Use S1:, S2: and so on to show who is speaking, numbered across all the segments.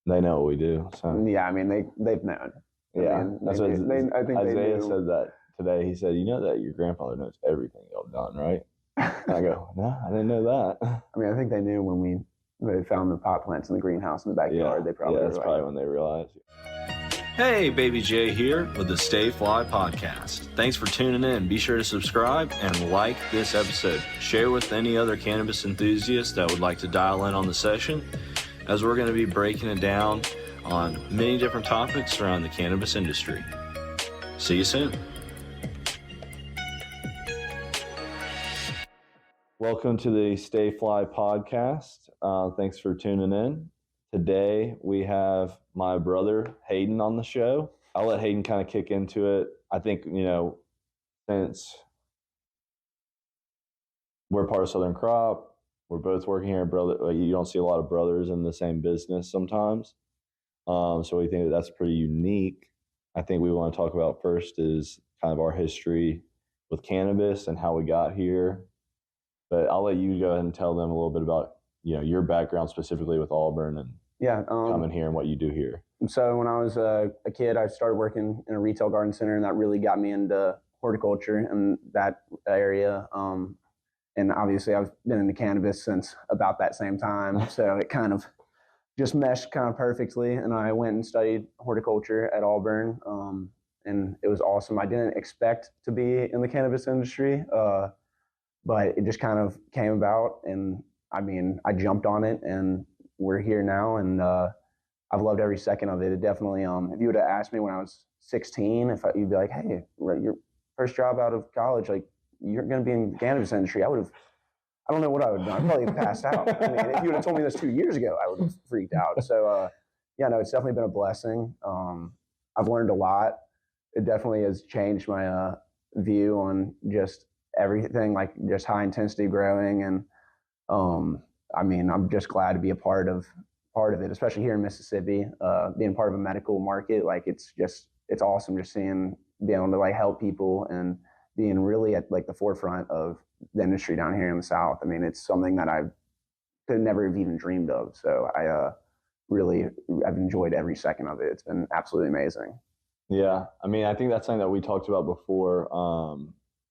S1: They know what we do. So
S2: Yeah, I mean, they've known.
S1: Yeah,
S2: I mean,
S1: that's what
S2: I think
S1: Isaiah said that today. He said, "You know that your grandfather knows everything y'all done, right?" And I go, "No, I didn't know that."
S2: I mean, I think they knew when they found the pot plants in the greenhouse in the backyard. They probably
S1: that's probably when they realized.
S3: Hey, Baby J here with the Stay Fligh Podcast. Thanks for tuning in. Be sure to subscribe and like this episode. Share with any other cannabis enthusiasts that would like to dial in on the session, as we're going to be breaking it down on many different topics around the cannabis industry. See you soon.
S1: Welcome to the Stay Fligh Podcast. Thanks for tuning in. Today we have my brother Hayden on the show. I'll let Hayden kind of kick into it. I think, since we're part of Southern Crop, we're both working here, brother. You don't see a lot of brothers in the same business sometimes. So we think that's pretty unique. I think we want to talk about first is kind of our history with cannabis and how we got here. But I'll let you go ahead and tell them a little bit about, your background specifically with Auburn and coming here and what you do here.
S2: So when I was a kid, I started working in a retail garden center, and that really got me into horticulture and that area. And obviously I've been into cannabis since about that same time. So it kind of just meshed kind of perfectly. And I went and studied horticulture at Auburn. And it was awesome. I didn't expect to be in the cannabis industry, but it just kind of came about. And I mean, I jumped on it and we're here now. And I've loved every second of it. It definitely, if you would have asked me when I was 16, you'd be like, hey, your first job out of college, like, you're going to be in the cannabis industry, I don't know what I would have done. I'd probably passed out. I mean, if you would have told me this 2 years ago, I would have freaked out. So, it's definitely been a blessing. I've learned a lot. It definitely has changed my view on just everything, like just high intensity growing. And I'm just glad to be a part of it, especially here in Mississippi, being part of a medical market. Like, it's awesome just being able to like help people and being really at like the forefront of the industry down here in the South. I mean, it's something that I could never have even dreamed of. So I've enjoyed every second of it. It's been absolutely amazing.
S1: Yeah. I mean, I think that's something that we talked about before.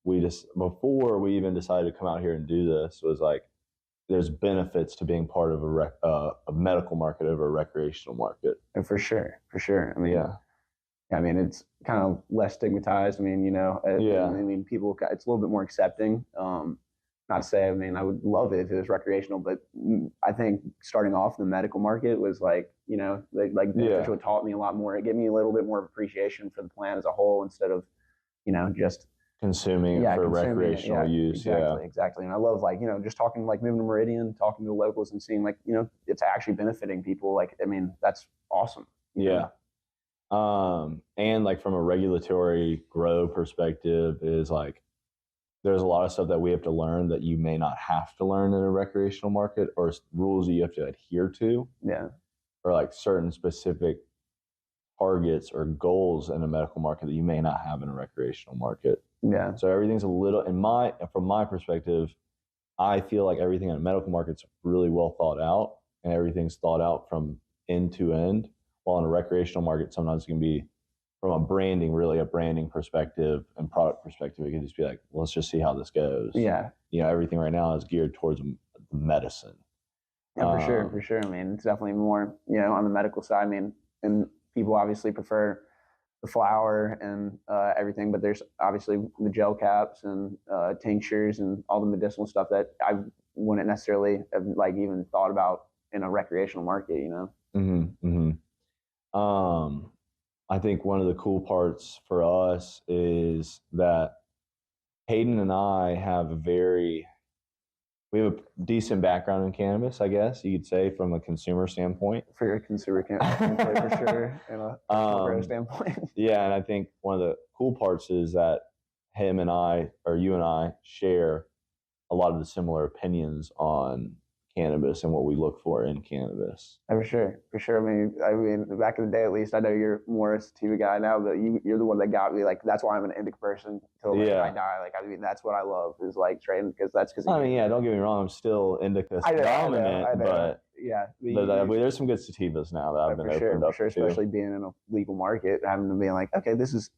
S1: Before we even decided to come out here and do this, was like, there's benefits to being part of a medical market over a recreational market.
S2: And for sure. I mean, I mean, it's kind of less stigmatized. I mean, people, it's a little bit more accepting. Not to say, I mean, I would love it if it was recreational, but I think starting off in the medical market was like, beneficial. It taught me a lot more. It gave me a little bit more appreciation for the plant as a whole instead of, just
S1: consuming it for recreational use.
S2: Exactly. And I love just talking, like moving to Meridian, talking to the locals and seeing it's actually benefiting people. Like, I mean, that's awesome.
S1: Yeah. And like from a regulatory grow perspective is like, there's a lot of stuff that we have to learn that you may not have to learn in a recreational market, or rules that you have to adhere to.
S2: Yeah.
S1: Or like certain specific targets or goals in a medical market that you may not have in a recreational market.
S2: Yeah.
S1: So everything's a little, from my perspective, I feel like everything in a medical market's really well thought out, and everything's thought out from end to end. While in a recreational market, sometimes it can be from a branding perspective and product perspective, it can just be like, well, let's just see how this goes.
S2: Yeah.
S1: Everything right now is geared towards medicine.
S2: Yeah, for sure. I mean, it's definitely more, on the medical side. I mean, and people obviously prefer the flower and everything, but there's obviously the gel caps and tinctures and all the medicinal stuff that I wouldn't necessarily have like even thought about in a recreational market,
S1: Mm-hmm, mm-hmm. I think one of the cool parts for us is that Hayden and I have a decent background in cannabis, I guess you could say, from a consumer standpoint.
S2: For a consumer standpoint, for sure, and a grower standpoint.
S1: Yeah, and I think one of the cool parts is that you and I, share a lot of the similar opinions on cannabis and what we look for in cannabis.
S2: For sure. I mean, back in the day, at least, I know you're more a sativa guy now, but you're the one that got me. Like, that's why I'm an indica person till I die. Like, I mean, that's what I love is like trading because
S1: I mean, don't get me wrong, I'm still indica dominant,
S2: I know.
S1: but
S2: but
S1: there's some good sativas now that I've been opened up to.
S2: Especially being in a legal market, having to be like, okay, this is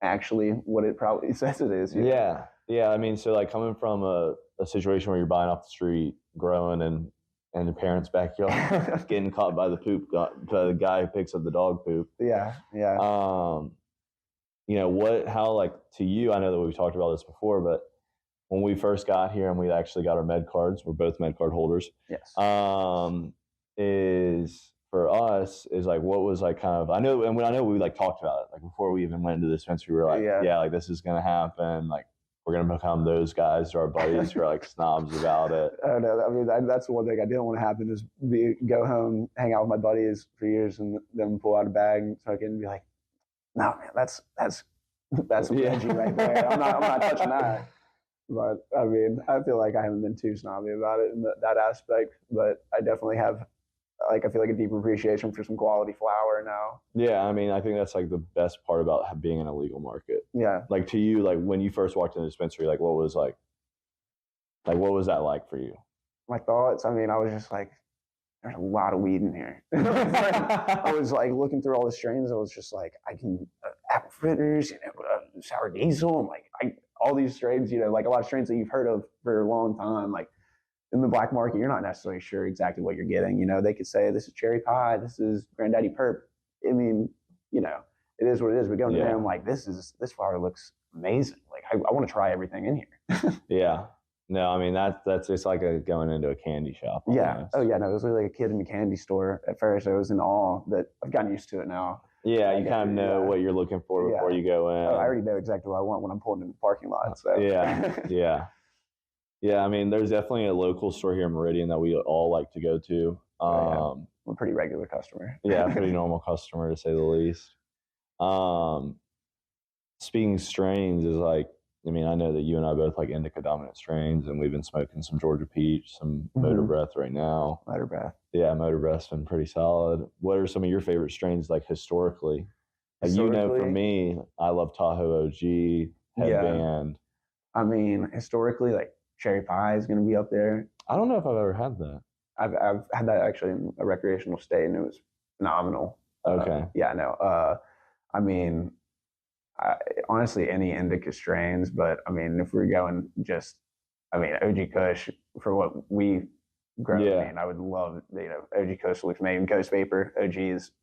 S2: actually what it probably says it is.
S1: Yeah. I mean, so like coming from a situation where you're buying off the street, growing in your parents' backyard, getting caught by the poop, by the guy who picks up the dog poop.
S2: Yeah.
S1: How like to you, I know that we've talked about this before, but when we first got here and we actually got our med cards, we're both med card holders.
S2: Yes.
S1: Is for us is like what was like kind of I know we like talked about it like before we even went into the dispensary. We were like, like this is gonna happen. Like we're gonna become those guys to our buddies who are like snobs about it.
S2: I know. I mean, that's the one thing I didn't want to happen is go home, hang out with my buddies for years, and then pull out a bag and smoke it and be like, no, man, that's edgy right there. I'm not touching that. But I mean, I feel like I haven't been too snobby about it in that aspect. But I definitely have. I feel like a deeper appreciation for some quality flower now.
S1: Yeah, I mean, I think that's like the best part about being in a legal market.
S2: Yeah.
S1: Like to you, like when you first walked in the dispensary, like what was that like for you?
S2: My thoughts, I mean, I was just like, there's a lot of weed in here. I was like looking through all the strains. I was just like, I can apple fritters, sour diesel, and like all these strains, like a lot of strains that you've heard of for a long time, like. In the black market, you're not necessarily sure exactly what you're getting. They could say this is cherry pie, this is granddaddy perp. I mean, it is what it is. But going to them like this flower looks amazing. Like I want to try everything in here.
S1: Yeah. No, I mean that's just like going into a candy shop. Almost.
S2: Yeah. Oh yeah. No, it was really like a kid in a candy store. At first, I was in awe, but I've gotten used to it now.
S1: Yeah, you kind of know what you're looking for before you go in.
S2: I already know exactly what I want when I'm pulling in the parking lot. So.
S1: Yeah, I mean, there's definitely a local store here in Meridian that we all like to go to.
S2: I'm a pretty regular customer.
S1: Yeah, pretty normal customer to say the least. Speaking strains is like, I mean, I know that you and I both like indica dominant strains, and we've been smoking some Georgia peach, some Motor Breath right now.
S2: Motor Breath.
S1: Yeah, Motor Breath's been pretty solid. What are some of your favorite strains like historically? Like, for me, I love Tahoe OG, Headband.
S2: I mean, historically, like, cherry pie is going to be up there.
S1: I don't know if I've ever had that.
S2: I've had that actually in a recreational state, and it was phenomenal.
S1: Okay.
S2: I mean, honestly, any indica strains, but I mean, if we're going OG Kush for what we grow, I mean, I would love, OG Kush looks amazing. Ghost Vapor, OG is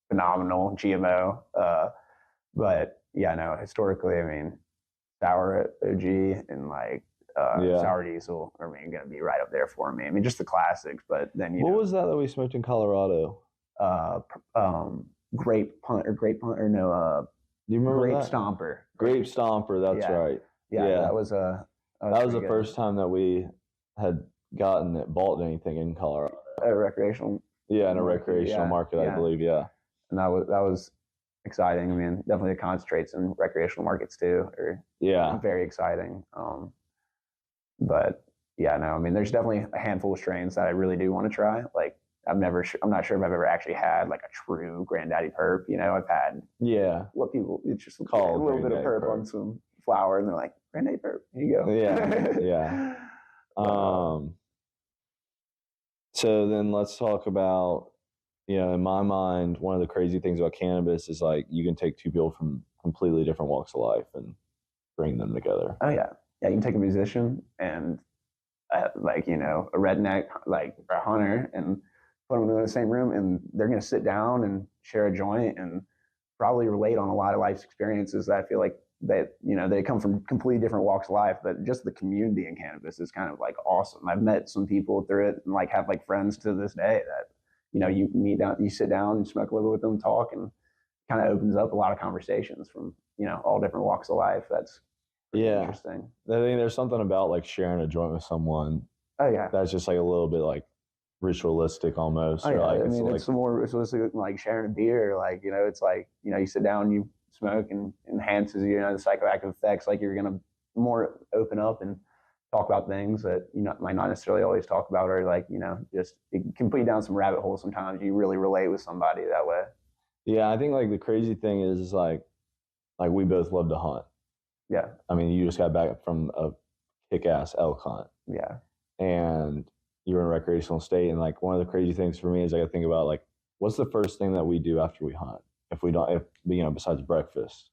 S2: phenomenal, GMO. But historically, I mean, Sour OG and like, Sour Diesel are going to be right up there for me. I mean, just the classics, but then
S1: what was that we smoked in Colorado?
S2: Grape Punt. Do you remember Grape Stomper?
S1: Grape Stomper. That's right.
S2: Yeah. That was the
S1: first time that we had bought anything in Colorado.
S2: A recreational.
S1: Yeah, in a recreational market, I believe. Yeah,
S2: and that was exciting. I mean, definitely the concentrates in recreational markets too are very exciting. But I mean, there's definitely a handful of strains that I really do want to try. Like I'm not sure if I've ever actually had like a true granddaddy perp. I've had what people it's just call a little bit of perp on some flower, and they're like granddaddy perp. Here you
S1: go. Yeah. So then let's talk about in my mind, one of the crazy things about cannabis is like you can take two people from completely different walks of life and bring them together.
S2: Oh yeah. Yeah, you can take a musician and a redneck, like a hunter, and put them in the same room, and they're going to sit down and share a joint and probably relate on a lot of life's experiences that I feel like that, they come from completely different walks of life, but just the community in cannabis is kind of like awesome. I've met some people through it and like have like friends to this day that, you meet down, you sit down and smoke a little bit with them, talk, and kind of opens up a lot of conversations from, all different walks of life. That's interesting.
S1: I think there's something about like sharing a joint with someone.
S2: Oh yeah.
S1: That's just like a little bit like ritualistic almost.
S2: Oh, yeah. It's more ritualistic, like sharing a beer. Like, it's like, you sit down, you smoke, and enhances, the psychoactive effects. Like you're going to more open up and talk about things that might not necessarily always talk about, or like just it can put you down some rabbit holes sometimes. You really relate with somebody that way.
S1: Yeah, I think like the crazy thing is like we both love to hunt.
S2: Yeah.
S1: I mean, you just got back from a kick-ass elk hunt.
S2: Yeah.
S1: And you're in a recreational state. And like one of the crazy things for me is I think about like, what's the first thing that we do after we hunt? If besides breakfast,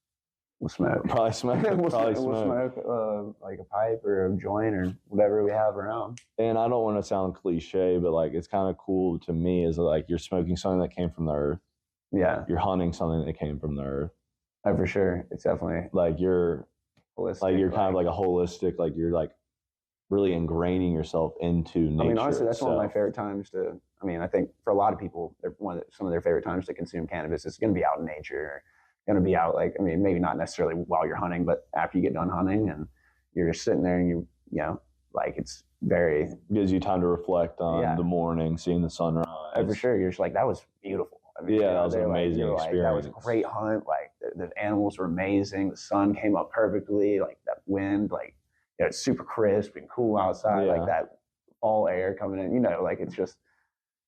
S2: we'll smoke.
S1: Probably smoke.
S2: We'll smoke like a pipe or a joint or whatever we have around.
S1: And I don't want to sound cliche, but like it's kind of cool to me is like you're smoking something that came from the earth.
S2: Yeah.
S1: You're hunting something that came from the earth.
S2: Oh, for sure. It's definitely
S1: like you're holistic. Like you're kind of like a holistic, like you're like really ingraining yourself into nature.
S2: I mean, honestly, that's one of my favorite times to. I mean, I think for a lot of people, some of their favorite times to consume cannabis is going to be out in nature, going to be out like, I mean, maybe not necessarily while you're hunting, but after you get done hunting and you're just sitting there and you know, like it's very
S1: gives you time to reflect on the morning, seeing the sunrise.
S2: Oh, for sure, you're just like that was beautiful. I mean,
S1: that was an amazing experience.
S2: That was a great hunt. Like the animals were amazing. The sun came up perfectly. Like that wind, like it's super crisp and cool outside. Like that fall air coming in. Like it's just.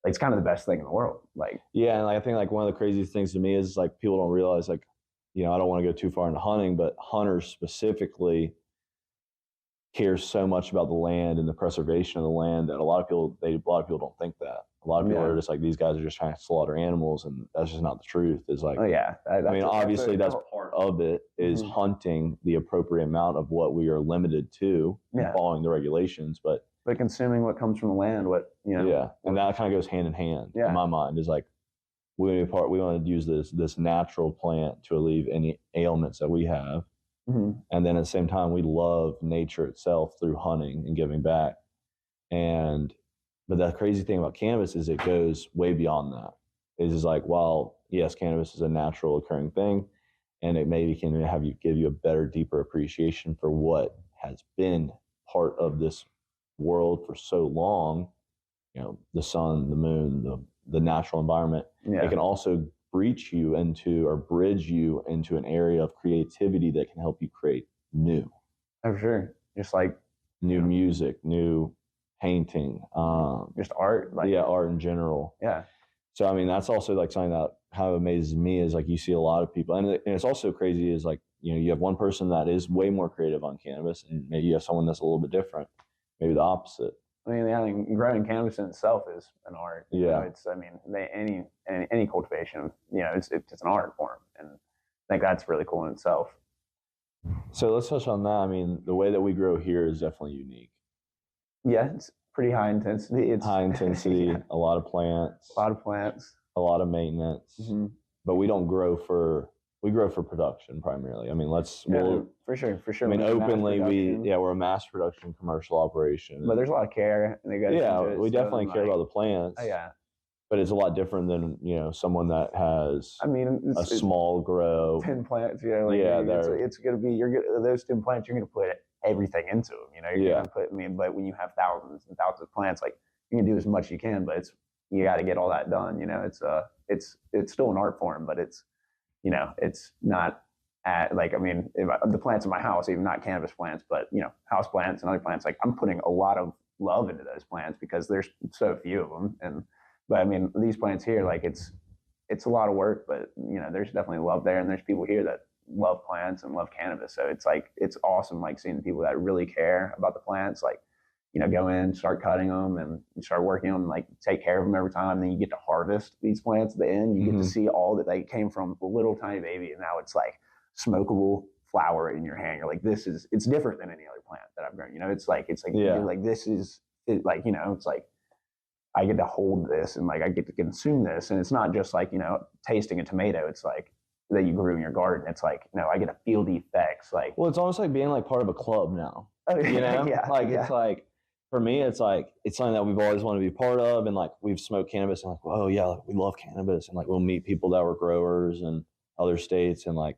S2: Like, it's kind of the best thing in the world. Like,
S1: yeah, and I think like one of the craziest things to me is like people don't realize like, I don't want to go too far into hunting, but hunters specifically care so much about the land and the preservation of the land that a lot of people don't think that. A lot of people are just like, these guys are just trying to slaughter animals, and that's just not the truth. It's like, obviously that's part of it is hunting the appropriate amount of what we are limited to, following the regulations, but
S2: consuming what comes from the land,
S1: and that kind of goes hand in hand in my mind. Is like we want to use this natural plant to alleviate any ailments that we have, and then at the same time we love nature itself through hunting and giving back. But the crazy thing about cannabis is it goes way beyond that. It's just like, while yes, cannabis is a natural occurring thing, and it maybe can give you a better, deeper appreciation for what has been part of this world for so long, the sun, the moon, the natural environment. It can also bridge you into an area of creativity that can help you create new.
S2: For sure. Just like
S1: new music, new painting,
S2: just art.
S1: Art in general.
S2: Yeah.
S1: So I mean, that's also like something that kind of amazes me is like you see a lot of people, and it's also crazy is like you have one person that is way more creative on cannabis, and maybe you have someone that's a little bit different. Maybe the opposite.
S2: I mean, growing cannabis in itself is an art.
S1: Yeah.
S2: Any cultivation, it's an art form, and I think that's really cool in itself.
S1: So let's touch on that. I mean, the way that we grow here is definitely unique.
S2: Yeah, it's pretty high intensity. It's
S1: high intensity, a lot of plants, a lot of maintenance, but we don't grow we grow for production primarily. I mean,
S2: for sure.
S1: I mean, openly, we're a mass production commercial operation.
S2: But there's a lot of care. And
S1: we definitely care about the plants.
S2: Oh, yeah.
S1: But it's a lot different than, someone that has a small grow.
S2: 10 plants, it's going to be, those 10 plants, you're going to put everything into them, you're going to put, but when you have thousands and thousands of plants, like you can do as much as you can, but you got to get all that done. It's still an art form, but it's not the plants in my house, even not cannabis plants, but, house plants and other plants, like I'm putting a lot of love into those plants because there's so few of them. But I mean, these plants here, like it's a lot of work, but there's definitely love there. And there's people here that love plants and love cannabis. So it's awesome. Like seeing people that really care about the plants, like, go in, start cutting them and start working them, like take care of them every time. And then you get to harvest these plants at the end. You get to see all that they came from a little tiny baby. And now it's like smokable flower in your hand. You're like, it's different than any other plant that I've grown. It's like, you're like, this is it, like, it's like, I get to hold this and like, I get to consume this. And it's not just like, tasting a tomato. It's like that you grew in your garden. It's like, I get to feel the effects. Like,
S1: well, it's almost like being like part of a club now, It's like, for me, it's like, it's something that we've always wanted to be part of. And like, we've smoked cannabis and like, oh yeah, like, we love cannabis. And like, we'll meet people that were growers in other states. And like,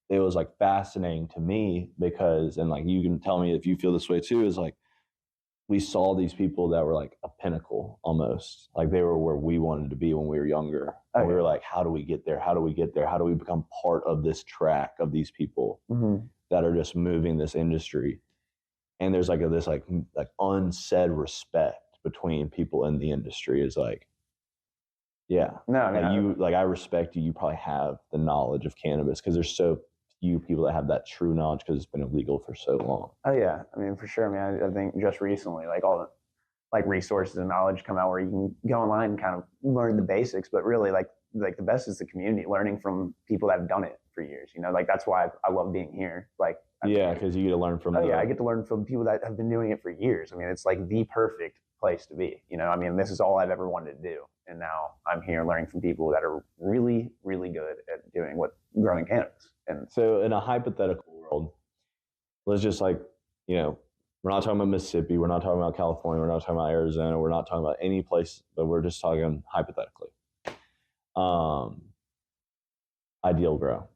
S1: it was like fascinating to me because, and like, you can tell me if you feel this way too, is like, we saw these people that were like a pinnacle almost. Like they were where we wanted to be when we were younger. And we were like, how do we get there? How do we get there? How do we become part of this track of these people that are just moving this industry? and there's like this like unsaid respect between people in the industry is like, yeah,
S2: No, I mean,
S1: I respect you. You probably have the knowledge of cannabis because there's so few people that have that true knowledge because it's been illegal for so long.
S2: oh yeah, I mean for sure. I mean, I think just recently, like all the like resources and knowledge come out where you can go online and kind of learn the basics, but really like the best is the community, learning from people that have done it for years. You know, like that's why I love being here. Like
S1: Yeah, because you get to learn from.
S2: I get to learn from people that have been doing it for years. I mean, it's like the perfect place to be. You know, I mean, this is all I've ever wanted to do, and now I'm here learning from people that are really, really good at doing growing cannabis. And
S1: so, in a hypothetical world, let's just like, you know, we're not talking about Mississippi, we're not talking about California, we're not talking about Arizona, we're not talking about any place, but we're just talking hypothetically. Ideal grow.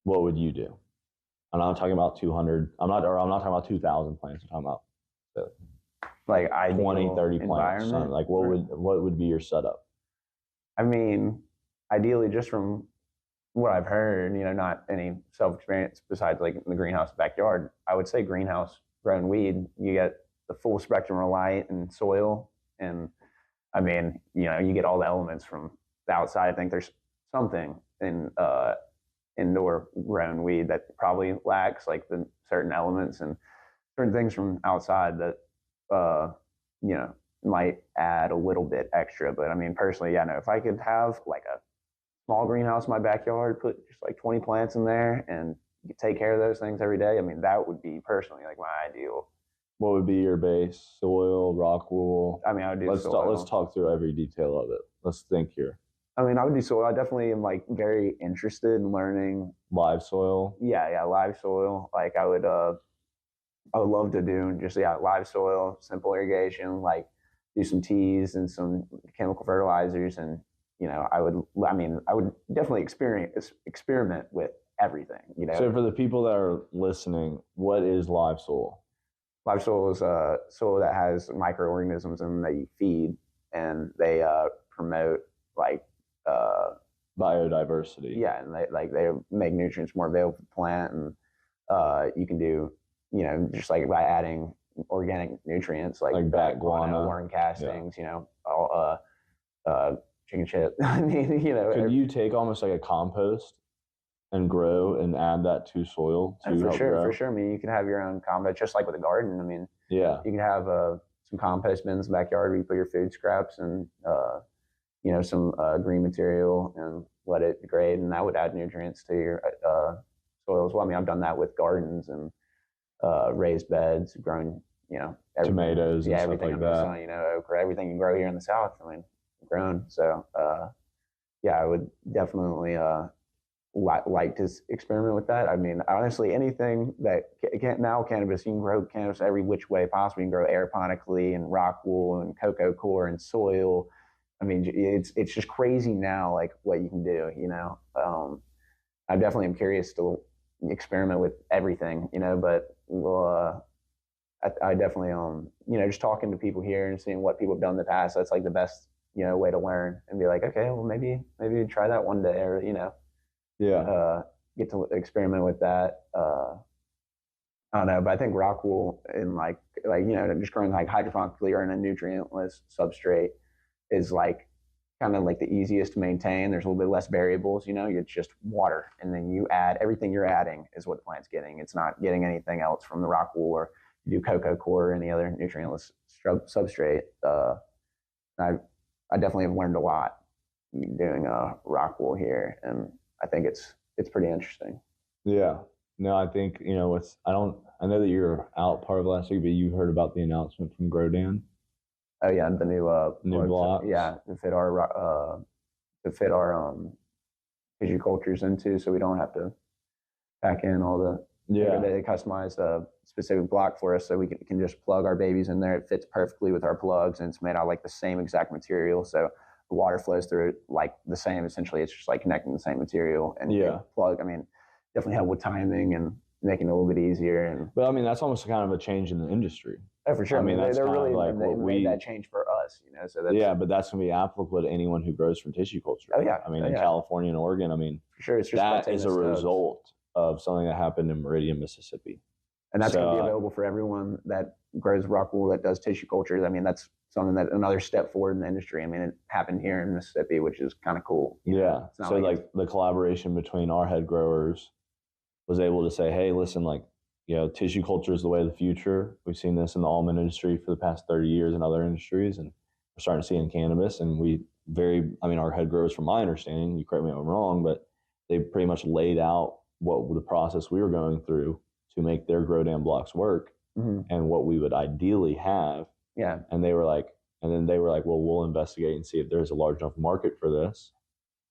S1: What would you do? I'm not talking about 200. I'm not talking about 2,000 plants. I'm talking about
S2: like
S1: 20, 30 plants. Like what would be your setup?
S2: I mean, ideally, just from what I've heard, you know, not any self-experience besides like in the greenhouse backyard, I would say greenhouse grown weed, you get the full spectrum of light and soil. And I mean, you know, you get all the elements from the outside. I think there's something in indoor grown weed that probably lacks like the certain elements and certain things from outside that, you know, might add a little bit extra. But I mean, personally, yeah, no, if I could have like a small greenhouse in my backyard, put just like 20 plants in there and take care of those things every day, I mean, that would be personally like my ideal.
S1: What would be your base? Soil, rock wool?
S2: I mean, I would do soil.
S1: Let's talk through every detail of it. Let's think here.
S2: I mean, I would do soil. I definitely am like very interested in learning
S1: live soil.
S2: Yeah, live soil. Like I would love to do just live soil, simple irrigation, like do some teas and some chemical fertilizers, and you know, I would definitely experiment with everything. You know.
S1: So for the people that are listening, what is live soil?
S2: Live soil is a soil that has microorganisms in them that you feed, and they promote like
S1: biodiversity.
S2: Yeah, and they make nutrients more available for the plant, and you can do, you know, just like by adding organic nutrients like
S1: bat guano,
S2: worm castings, you know, all chicken shit. I mean, you know,
S1: could you take almost like a compost and grow and add that to soil to
S2: for sure. I mean, you can have your own compost, just like with a garden. I mean,
S1: yeah,
S2: you can have some compost bins in the backyard where you put your food scraps and you know, some green material and let it degrade, and that would add nutrients to your soil as well. I mean, I've done that with gardens and raised beds, grown, you know,
S1: tomatoes, and
S2: everything
S1: stuff like that.
S2: Sun, you know, okra, everything you grow here in the South. I mean, grown. So, yeah, I would definitely like to experiment with that. I mean, honestly, anything that cannabis, you can grow cannabis every which way possible. You can grow aeroponically and rock wool and cocoa core and soil. I mean, it's just crazy now, like what you can do, you know. I definitely am curious to experiment with everything, you know, but I definitely, you know, just talking to people here and seeing what people have done in the past, that's like the best, you know, way to learn and be like, okay, well, maybe try that one day, or, you know, get to experiment with that. I don't know, but I think rock wool and like, you know, just growing like hydroponically or in a nutrientless substrate is like kind of like the easiest to maintain. There's a little bit less variables, you know, it's just water. And then you add everything you're adding is what the plant's getting. It's not getting anything else from the rock wool or you do cocoa core or any other nutrientless substrate. I definitely have learned a lot doing rock wool here. And I think it's pretty interesting.
S1: Yeah. No, I think, you know, I know that you're out part of last week, but you heard about the announcement from Grodan.
S2: Oh yeah, the new
S1: blocks.
S2: Yeah, to fit our tissue cultures into, so we don't have to pack in all the.
S1: Yeah.
S2: They customized a specific block for us, so we can just plug our babies in there. It fits perfectly with our plugs, and it's made out of like the same exact material, so the water flows through it like the same. Essentially, it's just like connecting the same material and plug. I mean, definitely help with timing and making it a little bit easier.
S1: But I mean, that's almost kind of a change in the industry.
S2: Oh, for sure.
S1: I mean, that's
S2: they're really
S1: like
S2: they made that change for us, you know. So
S1: but that's going to be applicable to anyone who grows from tissue culture.
S2: Oh yeah.
S1: I mean, in California and Oregon, I mean,
S2: for sure, it's just
S1: that is a result of something that happened in Meridian, Mississippi.
S2: And that's going to be
S1: So,
S2: available for everyone that grows rock wool, that does tissue cultures. I mean, that's something that another step forward in the industry. I mean, it happened here in Mississippi, which is kind of cool.
S1: yeah. So like the collaboration between our head growers was able to say, hey, listen, like, you know, tissue culture is the way of the future. We've seen this in the almond industry for the past 30 years in other industries, and we're starting to see it in cannabis. And our head growers, from my understanding, you correct me if I'm wrong, but they pretty much laid out what the process we were going through to make their grow down blocks work, and what we would ideally have.
S2: Yeah.
S1: And they were like, well, we'll investigate and see if there's a large enough market for this.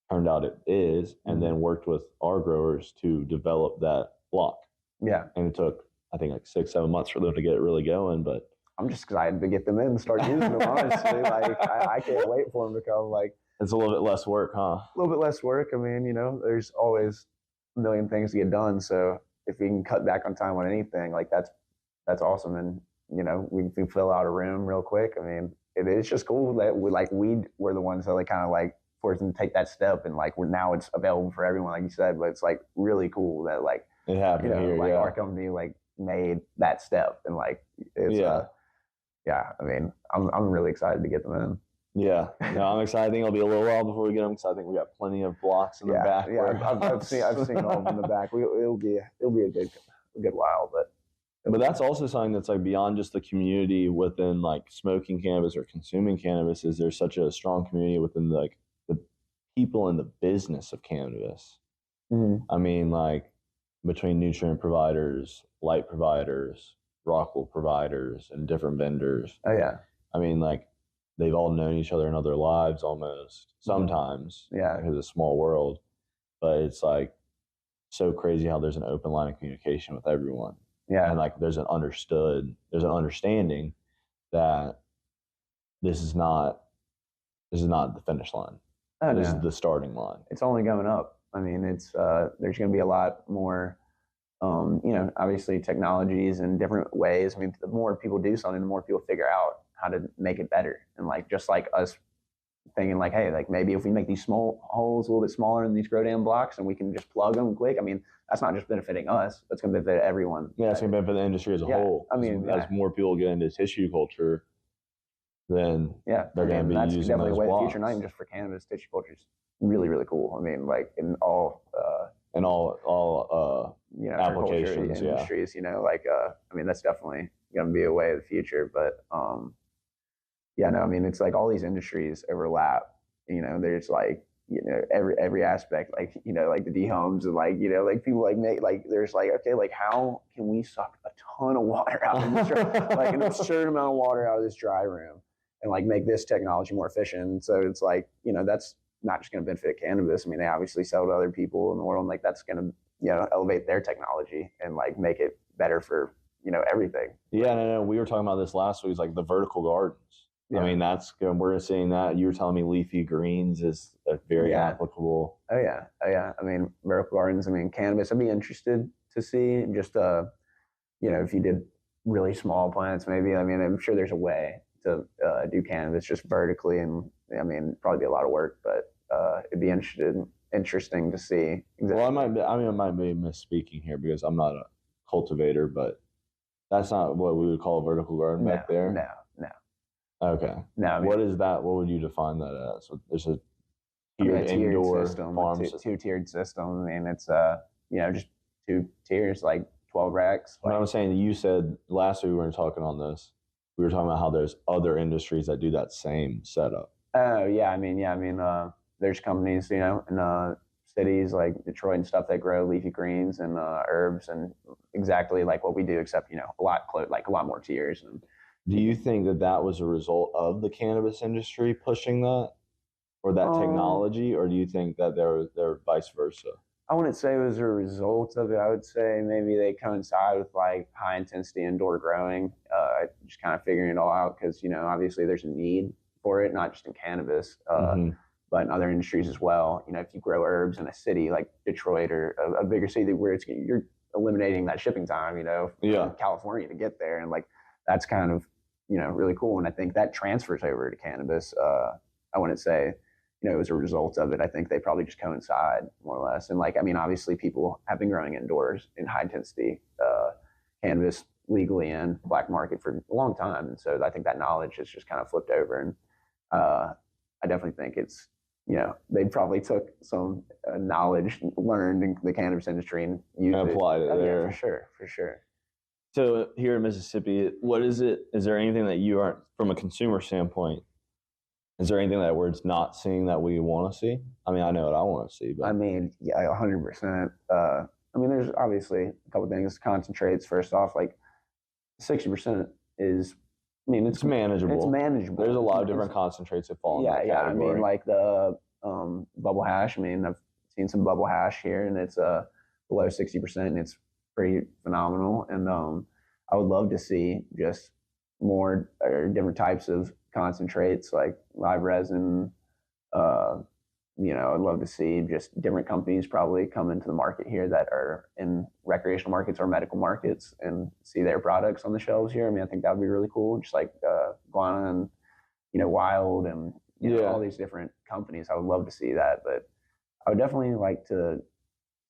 S1: Turned out it is, and then worked with our growers to develop that block.
S2: Yeah.
S1: And it took, I think, like 6-7 months for them to get it really going. But
S2: I'm just excited to get them in and start using them, honestly. Like, I can't wait for them to come. Like,
S1: it's a little bit less work, huh?
S2: A little bit less work. I mean, you know, there's always a million things to get done. So if we can cut back on time on anything, like that's awesome. And, you know, we can fill out a room real quick. I mean, it's just cool that we're the ones that like kind of like forced them to take that step, and like now it's available for everyone, like you said. But it's like really cool that like
S1: it happened, you know, here,
S2: like our company like made that step, and like it's I mean, I'm really excited to get them in.
S1: Yeah, no, I'm excited. I think it'll be a little while before we get them, because I think we got plenty of blocks in the back.
S2: Yeah, I've seen all of them in the back. It'll be a good while, but
S1: that's also something that's like beyond just the community within like smoking cannabis or consuming cannabis. Is there's such a strong community within like the people in the business of cannabis. I mean, like between nutrient providers, light providers, rock wool providers, and different vendors.
S2: Oh yeah.
S1: I mean, like they've all known each other in other lives almost sometimes.
S2: Yeah.
S1: Because it's a small world, but it's like so crazy how there's an open line of communication with everyone.
S2: Yeah.
S1: And like there's an understanding that this is not the finish line.
S2: Oh,
S1: this is the starting line.
S2: It's only going up. I mean, it's there's going to be a lot more, you know, obviously technologies and different ways. I mean, the more people do something, the more people figure out how to make it better. And like, just like us thinking like, hey, like maybe if we make these small holes a little bit smaller in these grow down blocks and we can just plug them quick. I mean, that's not just benefiting us, that's going to benefit everyone.
S1: Yeah, it's going to benefit the industry as a whole.
S2: I mean,
S1: as more people get into tissue culture, then they're going to be
S2: that's
S1: using
S2: definitely
S1: those
S2: the way
S1: blocks.
S2: of the future, not even just for cannabis. Tissue culture is really, really cool. I mean, like in all you know,
S1: applications,
S2: industries, you know, like I mean, that's definitely going to be a way of the future. But yeah, no, I mean, it's like all these industries overlap. You know, there's like, you know, every aspect, like, you know, like the D-homes and like, you know, like people like make like, there's like, okay, like how can we suck a ton of water out of this like an absurd amount of water out of this dry room and like make this technology more efficient. So it's like, you know, that's not just going to benefit cannabis. I mean, they obviously sell to other people in the world, and like that's going to, you know, elevate their technology and like make it better for, you know, everything.
S1: Yeah, no, we were talking about this last week. It's like the vertical gardens. Yeah. I mean, that's good. We're seeing that. You were telling me leafy greens is very applicable.
S2: Oh yeah. I mean, vertical gardens. I mean, cannabis. I'd be interested to see just you know, if you did really small plants, maybe. I mean, I'm sure there's a way to do cannabis just vertically, and I mean, probably be a lot of work, but it'd be interesting to see.
S1: Exactly. Well, I might be misspeaking here because I'm not a cultivator, but that's not what we would call a vertical garden back there.
S2: No.
S1: Okay.
S2: No. I mean,
S1: what is that? What would you define that as? There's a tiered indoor
S2: system,
S1: farm
S2: two-tiered system. I mean, it's you know, just 2 tiers, like 12 racks.
S1: Like, I was saying, you said last week we were talking on this. We were talking about how there's other industries that do that same setup.
S2: Oh yeah, I mean, there's companies, you know, in cities like Detroit and stuff that grow leafy greens and herbs, and exactly like what we do, except, you know, a lot more tiers. And
S1: do you think that was a result of the cannabis industry pushing that, or that technology, or do you think that they're vice versa?
S2: I wouldn't say it was a result of it. I would say maybe they coincide with like high intensity indoor growing, just kind of figuring it all out, because, you know, obviously there's a need for it, not just in cannabis, but in other industries as well. You know, if you grow herbs in a city like Detroit or a bigger city where you're eliminating that shipping time, you know, from California to get there, and like that's kind of, you know, really cool. And I think that transfers over to cannabis. I wouldn't say, you know, it was a result of it. I think they probably just coincide more or less. And like, I mean, obviously people have been growing indoors in high intensity cannabis legally in black market for a long time. And so I think that knowledge has just kind of flipped over. And I definitely think it's, they probably took some knowledge learned in the cannabis industry and used
S1: and applied it there.
S2: Yeah, for sure.
S1: So here in Mississippi, what is it? Is there anything that you aren't, from a consumer standpoint, is there anything that we're not seeing that we want to see? I mean, I know what I want to see, but
S2: 100%. There's obviously a couple of things. Concentrates, first off, like 60% is,
S1: it's manageable.
S2: It's manageable.
S1: There's a lot of different concentrates that fall in that category.
S2: Like the bubble hash. I've seen some bubble hash here, and it's below 60%, and it's pretty phenomenal. And I would love to see just more or different types of concentrates, like live resin. I'd love to see just different companies probably come into the market here that are in recreational markets or medical markets and see their products on the shelves here. I think that would be really cool. Just like Guana and, Wild and all these different companies. I would love to see that, but I would definitely like to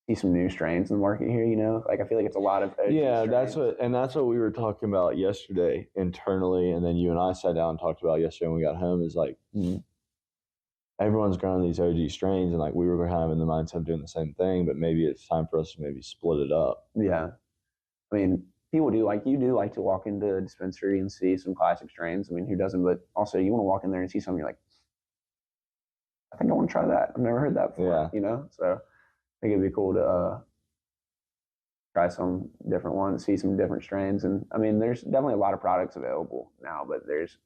S2: see some new strains in the market here. Like I feel like it's a lot of
S1: strains. That's what we were talking about yesterday internally, and then you and I sat down and talked about yesterday when we got home. Is like everyone's growing these OG strains, and like we were kind of in the mindset of doing the same thing, but maybe it's time for us to maybe split it up.
S2: Yeah, people do like to walk into a dispensary and see some classic strains. Who doesn't? But also, you want to walk in there and see something you're like, I think I want to try that. I've never heard that before. So I think it'd be cool to try some different ones, see some different strains. And there's definitely a lot of products available now, but there's,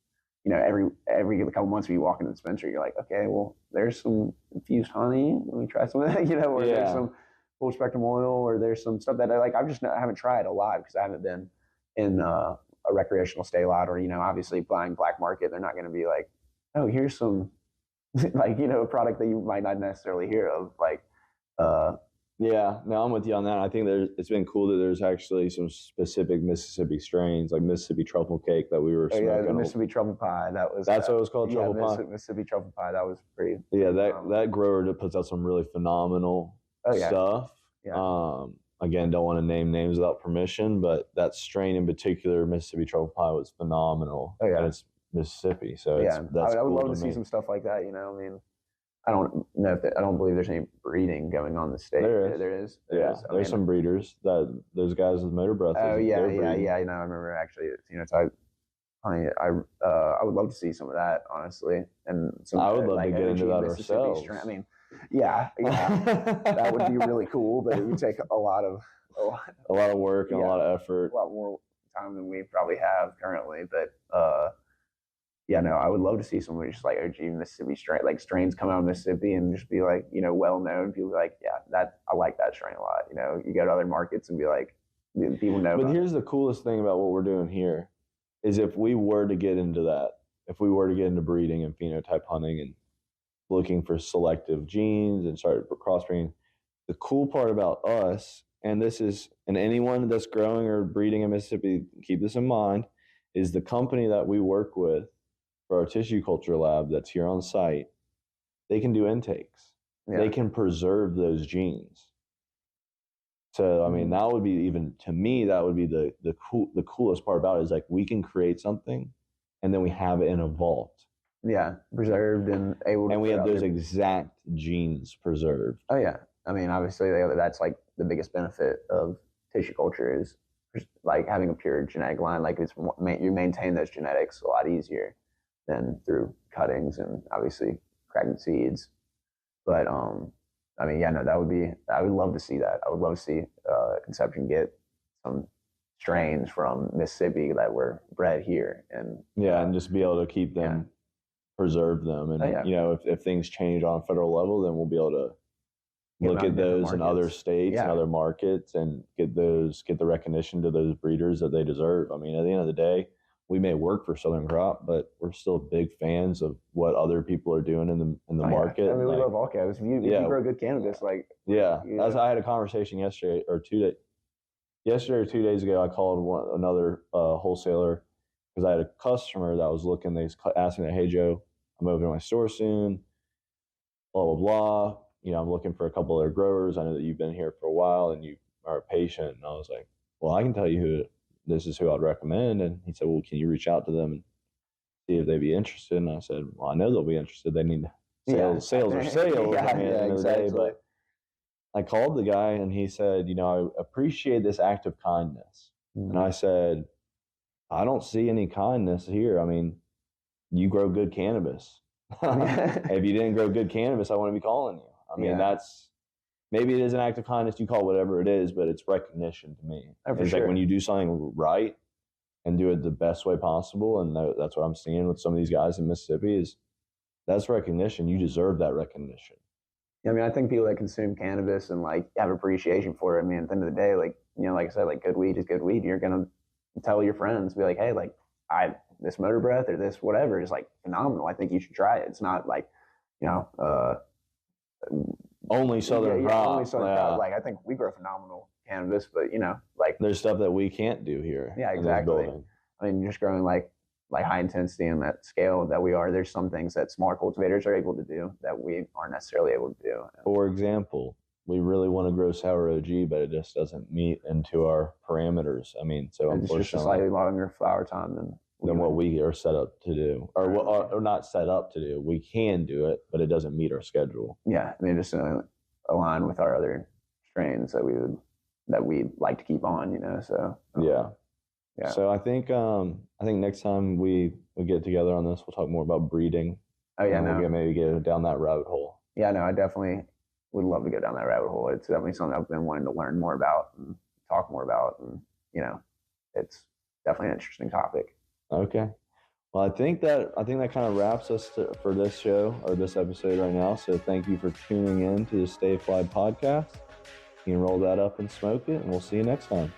S2: every couple months you walk in the dispensary, you're like, okay, well, there's some infused honey. Let me try some of that, or there's some full spectrum oil, or there's some stuff that I haven't tried a lot because I haven't been in a recreational state lot, or, obviously buying black market. They're not going to be like, oh, here's some a product that you might not necessarily hear of.
S1: No, I'm with you on that. I think it's been cool that there's actually some specific Mississippi strains, like Mississippi truffle cake that we were smoking.
S2: Yeah, Mississippi truffle pie.
S1: That's what it was called, truffle pie?
S2: Mississippi truffle pie. That was pretty.
S1: Yeah, that grower puts out some really phenomenal stuff. Yeah. Again, don't want to name names without permission, but that strain in particular, Mississippi truffle pie, was phenomenal.
S2: Oh, yeah.
S1: And it's Mississippi, so
S2: I would love to see some stuff like that. I don't know I don't believe there's any breeding going on in the state. There is.
S1: There's some breeders those guys with motor breath.
S2: Oh yeah. I remember actually. I would love to see some of that, honestly, and some.
S1: I would love to get into that ourselves.
S2: That would be really cool, but it would take a lot of
S1: work and a lot of effort,
S2: a lot more time than we probably have currently. But I would love to see some just like OG Mississippi strains come out of Mississippi and just be like, well known. People be like, I like that strain a lot. You go to other markets and be like, people know.
S1: But here's the coolest thing about what we're doing here is if we were to get into that, if we were to get into breeding and phenotype hunting and looking for selective genes and start crossbreeding, the cool part about us, and anyone that's growing or breeding in Mississippi, keep this in mind, is the company that we work with for our tissue culture lab that's here on site, they can do intakes. Yeah. They can preserve those genes. So, that would be, even to me, that would be the coolest part about it, is like we can create something and then we have it in a vault.
S2: Yeah, preserved and able to.
S1: And we have those exact genes preserved.
S2: Oh, yeah. Obviously, that's like the biggest benefit of tissue culture is like having a pure genetic line. Like you maintain those genetics a lot easier than through cuttings and obviously cracking seeds. But that would be. I would love to see that. I would love to see Conception get some strains from Mississippi that were bred here, and
S1: and just be able to keep them, preserve them, and if things change on a federal level, then we'll be able to look at those in other states and other markets and get the recognition to those breeders that they deserve. At the end of the day, we may work for Southern Crop, but we're still big fans of what other people are doing in the market.
S2: We love all cannabis. If you grow good cannabis, I
S1: had a conversation yesterday or 2 days ago. I called another wholesaler because I had a customer that was looking. They asked me, "Hey Joe, I'm over to my store soon. Blah blah blah. I'm looking for a couple other growers. I know that you've been here for a while and you are a patient." And I was like, "Well, I can tell you this is who I'd recommend. And he said, well, can you reach out to them and see if they'd be interested? And I said, well, I know they'll be interested. They need sales are sales.
S2: Yeah,
S1: I mean, at the end of the day,
S2: exactly.
S1: but I called the guy and he said, I appreciate this act of kindness. And I said, I don't see any kindness here. I mean, you grow good cannabis. If you didn't grow good cannabis, I wouldn't be calling you. I mean, maybe it is an act of kindness. You call it whatever it is, but it's recognition to me. It's like when you do something right and do it the best way possible. And that's what I'm seeing with some of these guys in Mississippi is that's recognition. You deserve that recognition.
S2: I mean, I think people that consume cannabis and like have appreciation for it. I mean, at the end of the day, like, like I said, like good weed is good weed. You're going to tell your friends, be like, hey, like this motor breath or this whatever is like phenomenal. I think you should try it. It's not like,
S1: only Southern crop.
S2: Only Southern crop. Like I think we grow phenomenal cannabis, but like
S1: there's stuff that we can't do here.
S2: Yeah, exactly. I mean, just growing like high intensity on that scale that we are, there's some things that smaller cultivators are able to do that we aren't necessarily able to do.
S1: For example, we really want to grow sour OG, but it just doesn't meet into our parameters. I mean, so unfortunately,
S2: it's just a slightly longer flower time than
S1: what we are set up to do, or not set up to do. We can do it, but it doesn't meet our schedule.
S2: Yeah, I mean, just align with our other strains that we'd like to keep on. So
S1: yeah. So I think next time we get together on this, we'll talk more about breeding.
S2: Oh yeah,
S1: we'll maybe get down that rabbit hole.
S2: Yeah, no, I definitely would love to go down that rabbit hole. It's definitely something I've been wanting to learn more about and talk more about, and it's definitely an interesting topic.
S1: Okay. Well, I think that kind of wraps us for this show or this episode right now. So thank you for tuning in to the Stay Fligh Podcast. You can roll that up and smoke it, and we'll see you next time.